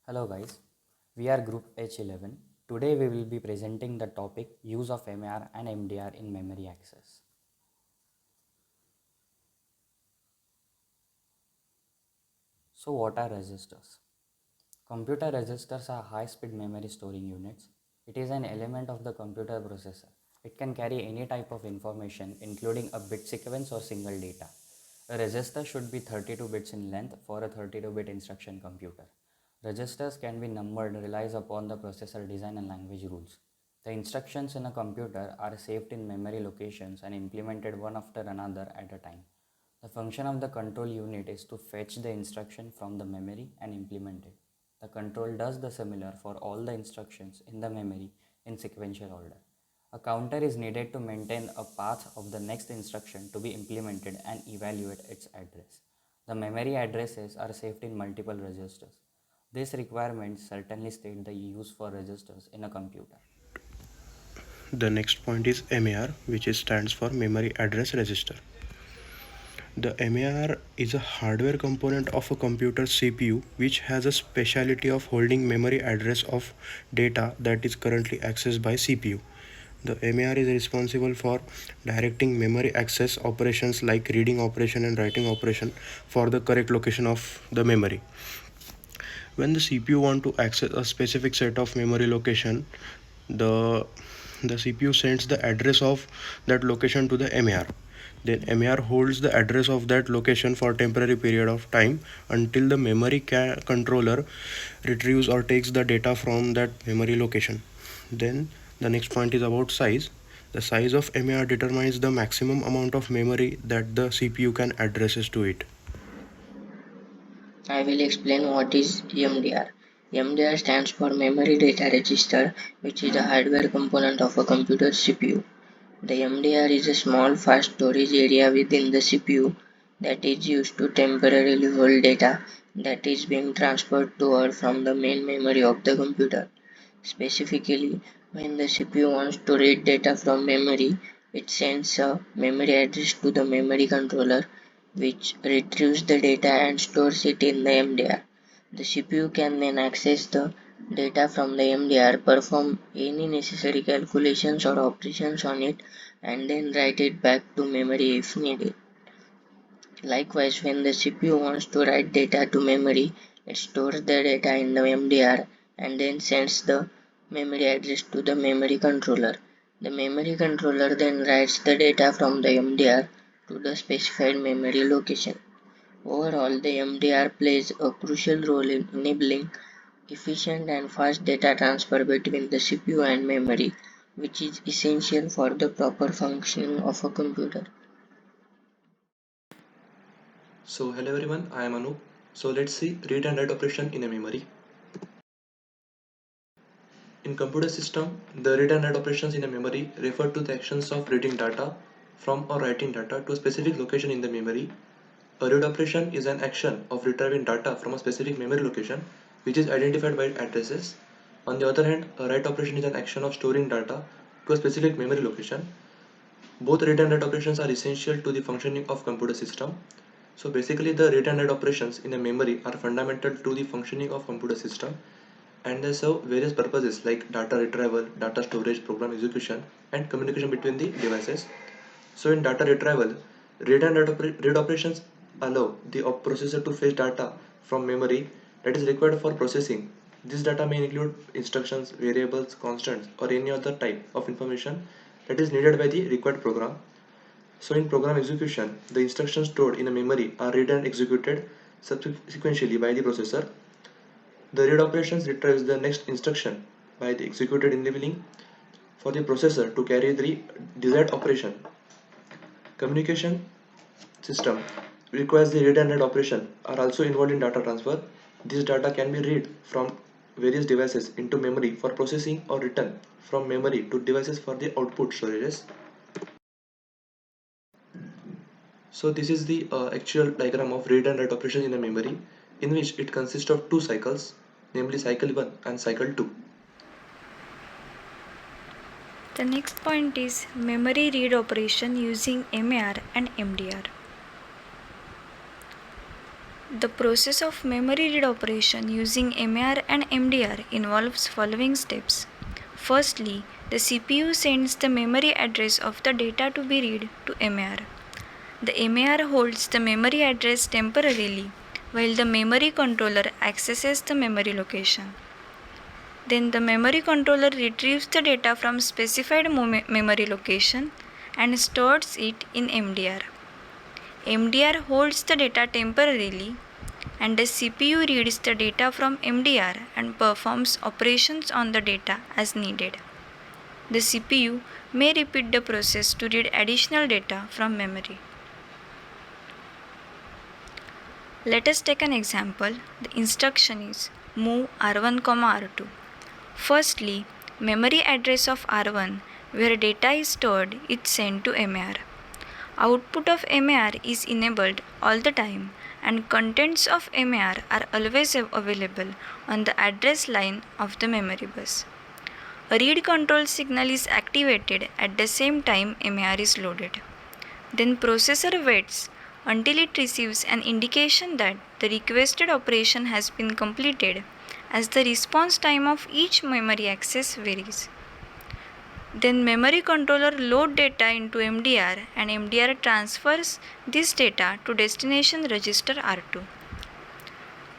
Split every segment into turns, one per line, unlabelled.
Hello guys, we are group H11. Today we will be presenting the topic use of MDR and MDR in memory access. So what are registers? Computer registers are high-speed memory storing units. It is an element of the computer processor. It can carry any type of information including a bit sequence or single data. A register should be 32 bits in length for a 32-bit instruction computer. Registers can be numbered relies upon the processor design and language rules. The instructions in a computer are saved in memory locations and implemented one after another at a time. The function of the control unit is to fetch the instruction from the memory and implement it. The control does the similar for all the instructions in the memory in sequential order. A counter is needed to maintain a path of the next instruction to be implemented and evaluate its address. The memory addresses are saved in multiple registers. This requirement certainly state the use for registers in a computer.
The next point is MAR, which stands for Memory Address Register. The MAR is a hardware component of a computer CPU which has a specialty of holding memory address of data that is currently accessed by CPU. The MAR is responsible for directing memory access operations like reading operation and writing operation for the correct location of the memory. When the CPU want to access a specific set of memory location, the the CPU sends the address of that location to the MAR. Then MAR holds the address of that location for temporary period of time until the memory controller retrieves or takes the data from that memory location. Then the next point is about size. The size of MAR determines the maximum amount of memory that the CPU can addresses to it.
I will explain what is MDR. MDR stands for Memory Data Register, which is a hardware component of a computer CPU. The MDR is a small fast storage area within the CPU that is used to temporarily hold data that is being transferred to or from the main memory of the computer. Specifically, when the CPU wants to read data from memory, it sends a memory address to the memory controller, which retrieves the data and stores it in the MDR. The CPU can then access the data from the MDR, perform any necessary calculations or operations on it, and then write it back to memory if needed. Likewise, when the CPU wants to write data to memory, it stores the data in the MDR and then sends the memory address to the memory controller. The memory controller then writes the data from the MDR to the specified memory location. Overall, the MDR plays a crucial role in enabling efficient and fast data transfer between the CPU and memory, which is essential for the proper functioning of a computer.
So hello everyone, I am Anup. So let's see read and write operation in a memory. In computer system, the read and write operations in a memory refer to the actions of reading data from or writing data to a specific location in the memory. A read operation is an action of retrieving data from a specific memory location which is identified by addresses. On the other hand, a write operation is an action of storing data to a specific memory location. Both read and write operations are essential to the functioning of computer system. So basically the read and write operations in a memory are fundamental to the functioning of computer system, and they serve various purposes like data retrieval, data storage, program execution, and communication between the devices. So in data retrieval, read operations allow the processor to fetch data from memory that is required for processing. This data may include instructions, variables, constants, or any other type of information that is needed by the required program. So in program execution, the instructions stored in a memory are read and executed sequentially by the processor. The read operations retrieves the next instruction by the executed enabling for the processor to carry the desired operation. Communication system requires the read and write operation are also involved in data transfer. This data can be read from various devices into memory for processing or written from memory to devices for the output storages. So this is the actual diagram of read and write operation in a memory, in which it consists of two cycles, namely cycle 1 and cycle 2.
The next point is memory read operation using MAR and MDR. The process of memory read operation using MAR and MDR involves following steps. Firstly, the CPU sends the memory address of the data to be read to MAR. The MAR holds the memory address temporarily while the memory controller accesses the memory location. Then the memory controller retrieves the data from specified memory location and stores it in MDR. MDR holds the data temporarily and the CPU reads the data from MDR and performs operations on the data as needed. The CPU may repeat the process to read additional data from memory. Let us take an example. The instruction is move R1, R2. Firstly, memory address of R1 where data is stored is sent to MAR. Output of MAR is enabled all the time and contents of MAR are always available on the address line of the memory bus. A read control signal is activated at the same time MAR is loaded. Then processor waits until it receives an indication that the requested operation has been completed, as the response time of each memory access varies. Then memory controller load data into MDR and MDR transfers this data to destination register R2.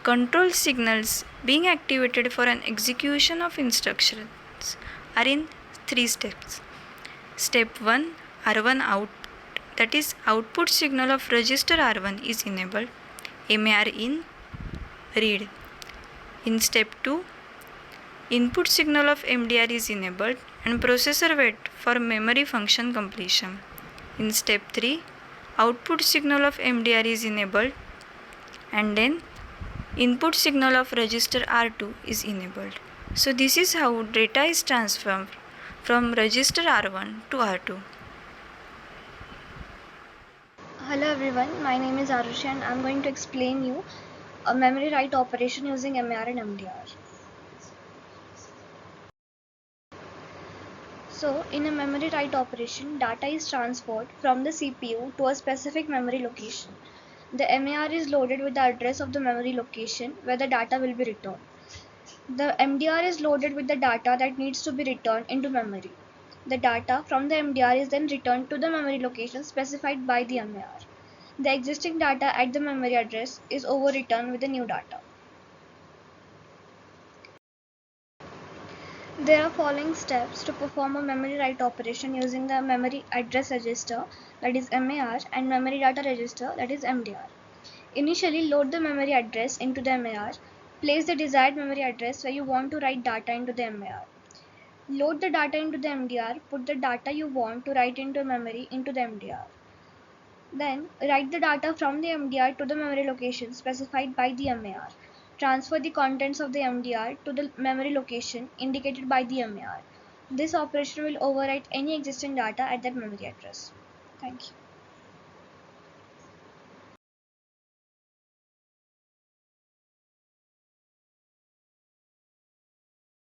Control signals being activated for an execution of instructions are in 3 steps. Step 1, R1 out, that is output signal of register R1 is enabled, MAR in, read. In step 2, input signal of MDR is enabled and processor wait for memory function completion. In step 3, output signal of MDR is enabled and then input signal of register R2 is enabled. So this is how data is transferred from register R1 to R2.
Hello everyone, my name is Arushi and I'm going to explain you a memory write operation using MAR and MDR. So in a memory write operation, data is transferred from the CPU to a specific memory location. The MAR is loaded with the address of the memory location where the data will be returned. The MDR is loaded with the data that needs to be returned into memory. The data from the MDR is then returned to the memory location specified by the MAR. The existing data at the memory address is overwritten with the new data. There are following steps to perform a memory write operation using the memory address register, that is MAR, and memory data register, that is MDR. Initially, load the memory address into the MAR. Place the desired memory address where you want to write data into the MAR. Load the data into the MDR. Put the data you want to write into memory into the MDR. Then, write the data from the MDR to the memory location specified by the MAR. Transfer the contents of the MDR to the memory location indicated by the MAR. This operation will overwrite any existing data at that memory address. Thank you.